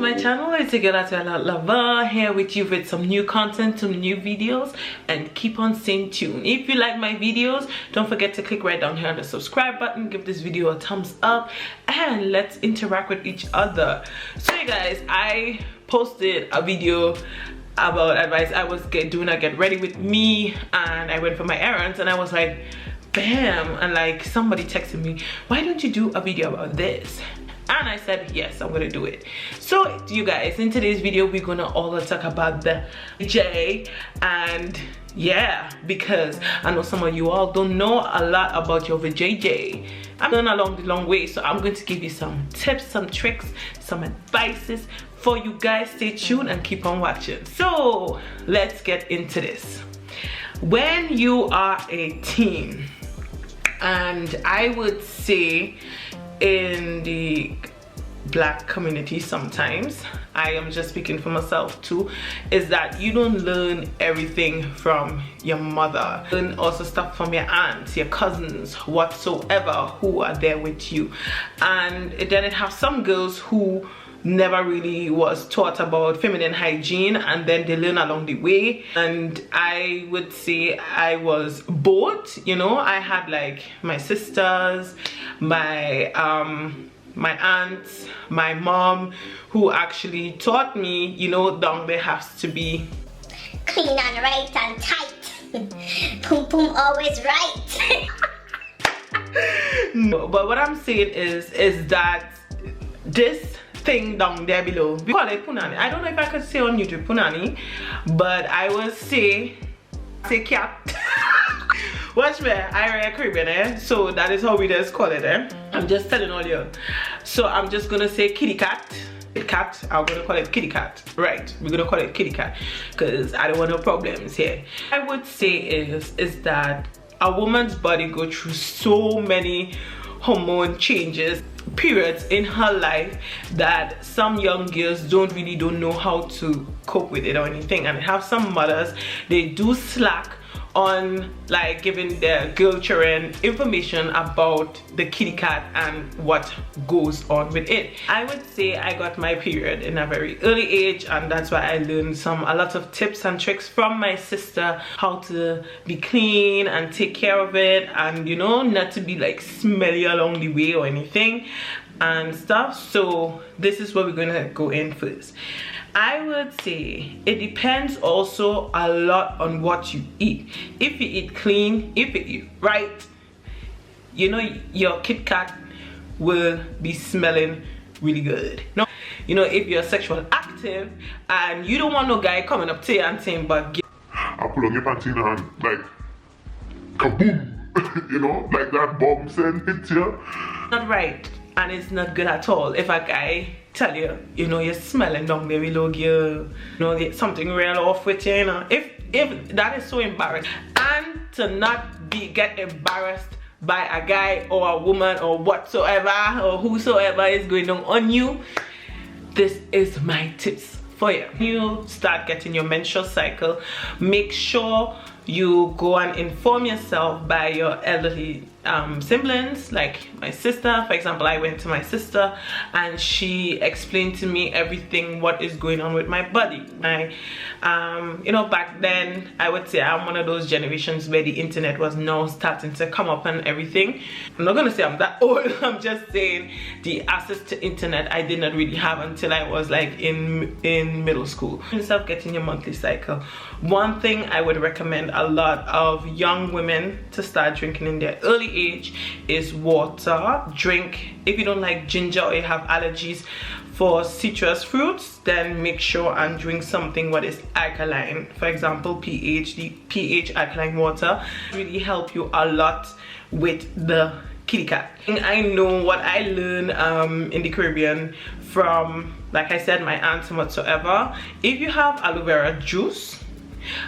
my channel. It's a girl Lava here with you with some new content, some new videos, and keep on staying tuned. If you like my videos, don't forget to click right down here on the subscribe button, give this video a thumbs up, and let's interact with each other. So you guys, I posted a video about advice I was doing a get ready with me, and I went for my errands, and I was like, bam, and like somebody texted me, why don't you do a video about this? And I said, yes, I'm gonna do it. So you guys, in today's video, we're gonna all talk about the J, and yeah, because I know some of you all don't know a lot about your vajayjay. I'm going along the long way, so I'm going to give you some tips, some tricks, some advices for you guys. Stay tuned and keep on watching. So let's get into this. When you are a teen, and I would say in the black community sometimes, I am just speaking for myself too, is that you don't learn everything from your mother. You learn also stuff from your aunts, your cousins, whatsoever, who are there with you. And then it has some girls who never really was taught about feminine hygiene, and then they learn along the way. And I would say I was both, you know. I had like my sisters, my aunts, my mom, who actually taught me, you know, down there has to be clean and right and tight. Pum pum always right. No, but what I'm saying is that this thing down there below, we call it punani. I don't know if I could say on YouTube punani, but I will say cat. Watch me, I read Caribbean, eh? So that is how we just call it, eh? I'm just telling all you. So I'm just gonna say kitty cat. Cat, I'm gonna call it kitty cat. Right, we're gonna call it kitty cat because I don't want no problems here. I would say is that a woman's body go through so many hormone changes, periods in her life, that some young girls don't know how to cope with it or anything. And have some mothers, they do slack on like giving their girl children information about the kitty cat and what goes on with it. I would say I got my period in a very early age, and that's why I learned a lot of tips and tricks from my sister, how to be clean and take care of it, and you know, not to be like smelly along the way or anything and stuff. So this is what we're gonna go in first. I would say it depends also a lot on what you eat. If you eat clean, if you eat right, you know, your Kit Kat will be smelling really good. No, you know, if you're sexual active and you don't want no guy coming up to you and saying, but I pull on your panty and like kaboom, you know, like that bomb send hits you. Not right, and it's not good at all. If a guy tell you, you know, you're smelling down there below you, know, something real off with you, you know, if that is so embarrassing, and to not get embarrassed by a guy or a woman or whatsoever or whosoever is going on you, this is my tips for you. You start getting your menstrual cycle, make sure you go and inform yourself by your elderly siblings, like my sister. For example, I went to my sister and she explained to me everything what is going on with my body. You know, back then I would say I'm one of those generations where the internet was now starting to come up and everything. I'm not gonna say I'm that old, I'm just saying the access to internet I did not really have until I was like in middle school. Instead of getting your monthly cycle, one thing I would recommend a lot of young women to start drinking in their early age is water. Drink, if you don't like ginger or you have allergies for citrus fruits, then make sure and drink something what is alkaline. For example, pH alkaline water really help you a lot with the kitty cat. I know what I learned in the Caribbean from, like I said, my aunts and whatsoever. If you have aloe vera juice,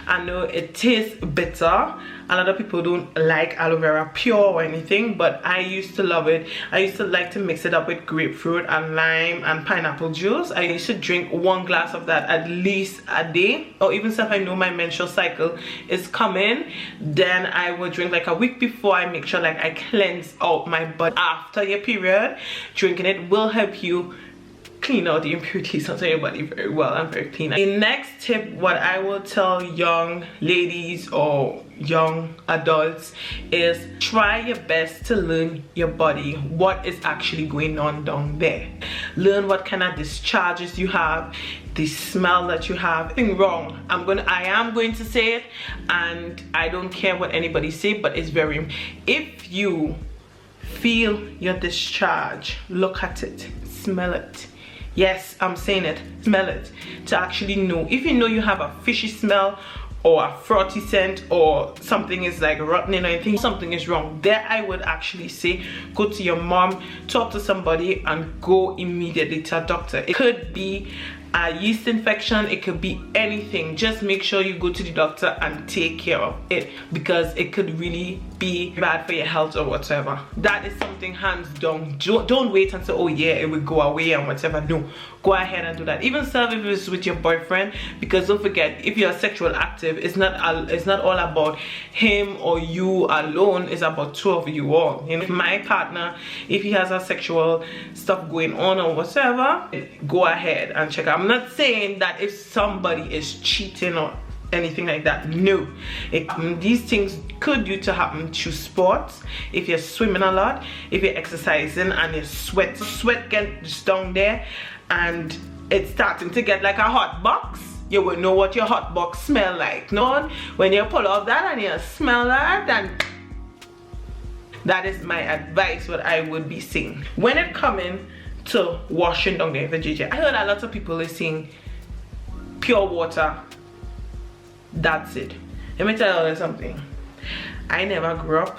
I know it tastes bitter. A lot of people don't like aloe vera pure or anything, but I used to love it. I used to like to mix it up with grapefruit and lime and pineapple juice. I used to drink 1 glass of that at least a day, or even if I know my menstrual cycle is coming, then I will drink like a week before. I make sure like I cleanse out my body. After your period, drinking it will help you clean out the impurities onto your body very well and very clean. The next tip, what I will tell young ladies or young adults, is try your best to learn your body, what is actually going on down there. Learn what kind of discharges you have, the smell that you have. Nothing wrong. I am going to say it, and I don't care what anybody say, but it's very, if you feel your discharge, look at it, smell it. Yes, I'm saying it, smell it, to actually know. If you know you have a fishy smell or a frothy scent or something is like rotten or anything, something is wrong, there I would actually say go to your mom, talk to somebody, and go immediately to a doctor. It could be a yeast infection, it could be anything. Just make sure you go to the doctor and take care of it, because it could really be bad for your health or whatever. That is something hands down. Don't wait until, oh yeah, it will go away and whatever. No, go ahead and do that. Even if it's with your boyfriend, because don't forget, if you're sexual active, it's not all about him or you alone. It's about two of you all. You know, if my partner, if he has a sexual stuff going on or whatever, go ahead and check out. I'm not saying that if somebody is cheating or anything like that, no. These things could due to happen to sports. If you're swimming a lot, if you're exercising and your sweat gets down there and it's starting to get like a hot box, you will know what your hot box smell like. No, when you pull off that and you smell that, then that is my advice, what I would be saying when it coming to washing down the veggie. I heard a lot of people is saying pure water, that's it. Let me tell you something. I never grew up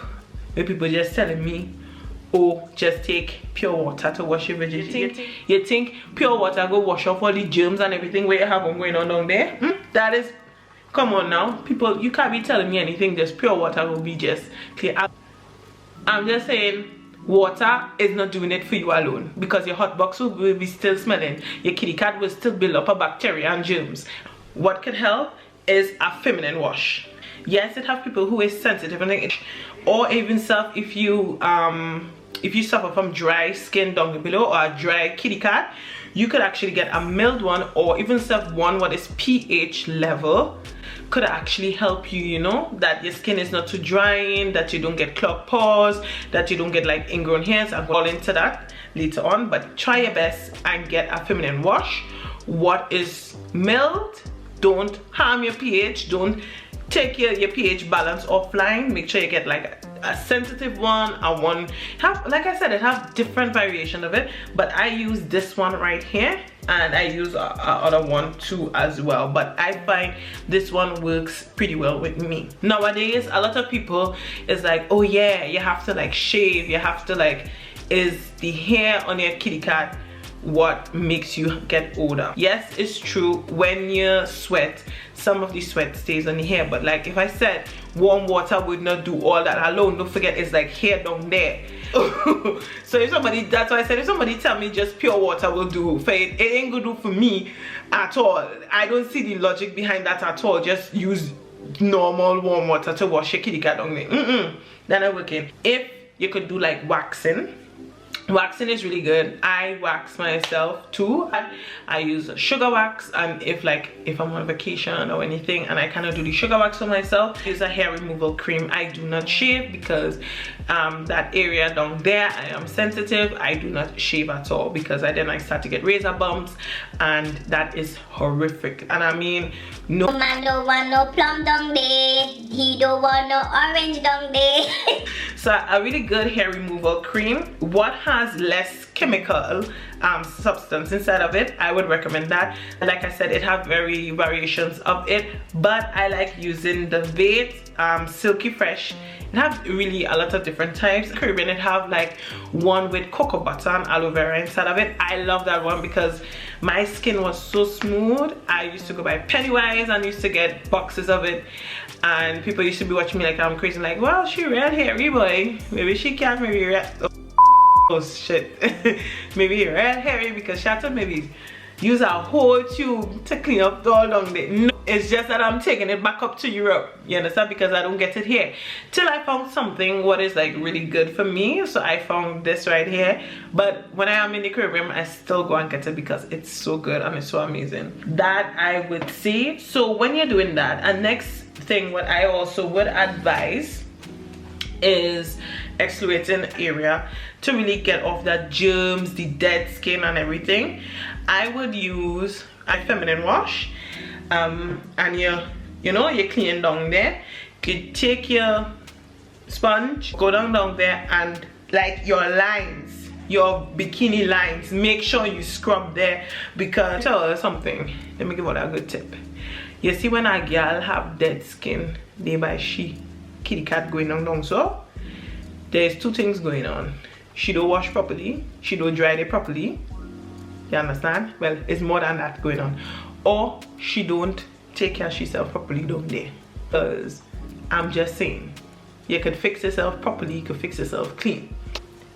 with people just telling me, oh, just take pure water to wash your veggies. You think pure water go wash off all the germs and everything where you have them going on down there? That is, come on now, people, you can't be telling me anything. Just pure water will be just clear. I'm just saying, water is not doing it for you alone, because your hot box will be still smelling. Your kitty cat will still build up a bacteria and germs. What can help is a feminine wash. Yes, it have people who is sensitive and it, or even self, if you suffer from dry skin down below or a dry kitty cat, you could actually get a mild one, or even self one what is pH level, could actually help you, you know, that your skin is not too drying, that you don't get clogged pores, that you don't get like ingrown hairs. I'll go into that later on, but try your best and get a feminine wash. What is mild, don't harm your pH, don't take your pH balance offline. Make sure you get like a sensitive one, a one have, like I said, it have different variation of it, but I use this one right here, and I use a other one too as well, but I find this one works pretty well with me. Nowadays a lot of people is like, oh yeah, you have to like shave, you have to like, is the hair on your kitty cat what makes you get older? Yes, it's true, when you sweat, some of the sweat stays on the hair, but like if I said warm water would not do all that alone, don't forget it's like hair down there. So if somebody, that's why I said if somebody tell me just pure water will do for it, it ain't gonna do for me at all. I don't see the logic behind that at all. Just use normal warm water to wash your kitty cat down there. That not working. If you could do like waxing, waxing is really good. I wax myself too. I use sugar wax, and if I'm on vacation or anything and I cannot do the sugar wax for myself, I use a hair removal cream. I do not shave because that area down there I am sensitive. I do not shave at all, because then I start to get razor bumps, and that is horrific. And I mean, no man don't want no plum down there, he don't want no orange down there. So a really good hair removal cream, what has less chemical substance inside of it, I would recommend that. Like I said, it have variations of it, but I like using the VEET Silky Fresh. It have really a lot of different types. Caribbean, it have like one with cocoa butter and aloe vera inside of it. I love that one because my skin was so smooth. I used to go by Pennywise and used to get boxes of it, and people used to be watching me like I'm crazy, like, well, she red hairy boy, maybe she can't, maybe red, oh shit, maybe red hairy because she had to maybe use a whole tube to clean up all down there. No, it's just that I'm taking it back up to Europe, you understand, because I don't get it here till I found something what is like really good for me. So I found this right here, but when I am in the Caribbean I still go and get it because it's so good and it's so amazing. That I would say. So when you're doing that, and next thing what I also would advise is exfoliating area to really get off that germs, the dead skin and everything. I would use a feminine wash, and you know, you clean down there. You take your sponge, go down there, and like your lines, your bikini lines, make sure you scrub there, because tell you something, let me give you a good tip. You see, when a girl have dead skin, they by she kitty cat going down, so there's two things going on. She don't wash properly, she don't dry it properly, you understand? Well, it's more than that going on. Or she don't take care of herself properly down there. Because I'm just saying, you could fix yourself properly, you could fix yourself clean.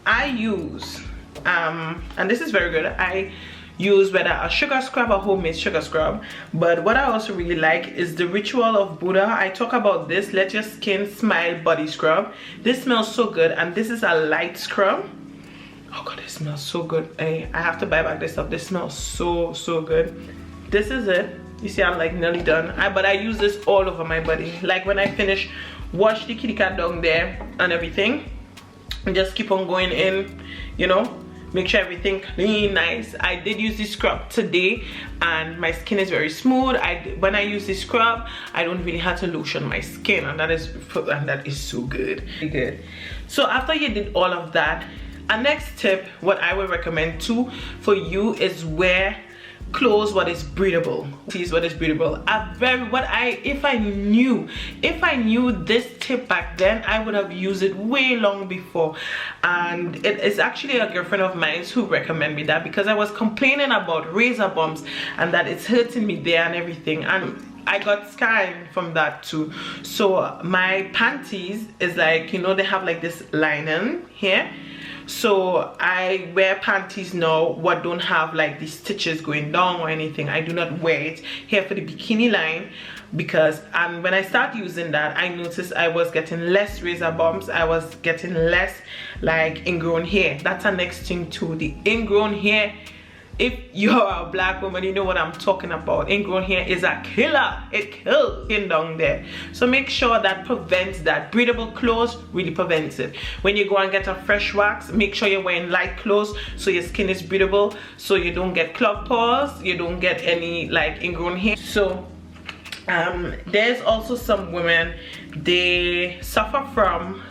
I use and this is very good, I use whether a sugar scrub or homemade sugar scrub, but what I also really like is the Ritual of Buddha. I talk about this Let Your Skin Smile body scrub. This smells so good, and this is a light scrub. Oh god, it smells so good. I have to buy back this stuff. This smells so good. This is it. You see, I'm like nearly done. But I use this all over my body. Like when I finish, wash the kitty cat down there and everything, and just keep on going in, you know, make sure everything clean, nice. I did use this scrub today and my skin is very smooth. When I use this scrub, I don't really have to lotion my skin, and that is so good. Good. So after you did all of that, a next tip what I would recommend too for you is wear clothes what is breathable. What is breathable. If I knew this tip back then, I would have used it way long before. And it is actually a girlfriend of mine who recommended me that, because I was complaining about razor bumps and that it's hurting me there and everything, and I got scarring from that too. So my panties is like, you know, they have like this lining here. So I wear panties now what don't have like these stitches going down or anything. I do not wear it here for the bikini line, because when I start using that, I noticed I was getting less razor bumps, I was getting less like ingrown hair. That's the next thing too, the ingrown hair. If you're a black woman, you know what I'm talking about. Ingrown hair is a killer. It kills skin down there. So make sure that prevents that. Breathable clothes really prevents it. When you go and get a fresh wax, make sure you're wearing light clothes so your skin is breathable, so you don't get clogged pores, you don't get any like ingrown hair. So there's also some women, they suffer from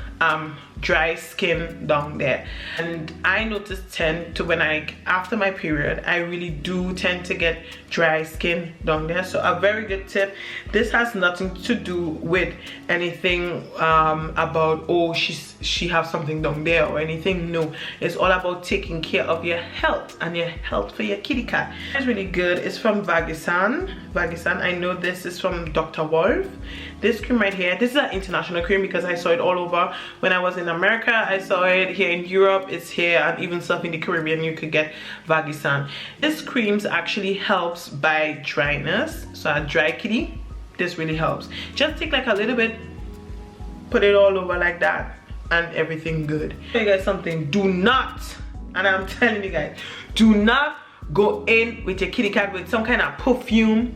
dry skin down there, and I noticed after my period I really do tend to get dry skin down there. So a very good tip, this has nothing to do with anything about, oh, she has something down there or anything. No, it's all about taking care of your health and your health for your kitty cat. It's really good. It's from Vagisan. I know this is from Dr. Wolf. This cream right here, this is an international cream because I saw it all over. When I was in America, I saw it here in Europe, it's here, and even stuff in the Caribbean you could get Vagisan. This cream actually helps by dryness. So a dry kitty, this really helps. Just take like a little bit, put it all over like that, and everything good. I'll tell you guys something, do not, and I'm telling you guys, do not go in with your kitty cat with some kind of perfume,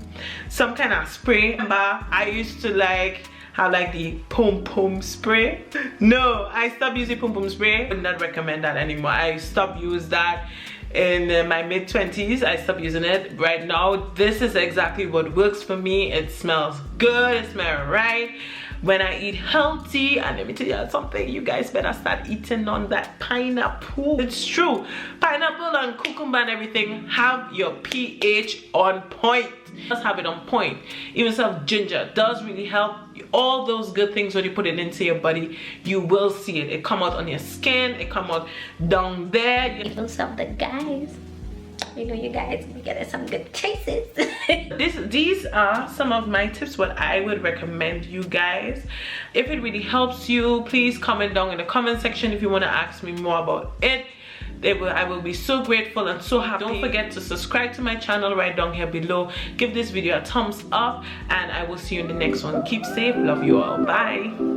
some kind of spray. Remember, I used to like have like the pom pom spray. No, I stopped using pom pom spray. I would not recommend that anymore. I stopped using that in my mid-20s. I stopped using it. Right now, this is exactly what works for me. It smells good, it smells right. When I eat healthy, and let me tell you something, you guys better start eating on that pineapple. It's true, pineapple and cucumber and everything have your pH on point. Just have it on point. Even some ginger does really help. All those good things when you put it into your body, you will see it. It come out on your skin, it come out down there. Even some of the guys, you know, you guys be getting some good choices. These are some of my tips what I would recommend you guys. If it really helps you, please comment down in the comment section if you want to ask me more about it. I will be so grateful and so happy. Don't forget to subscribe to my channel right down here below. Give this video a thumbs up, and I will see you in the next one. Keep safe. Love you all. Bye.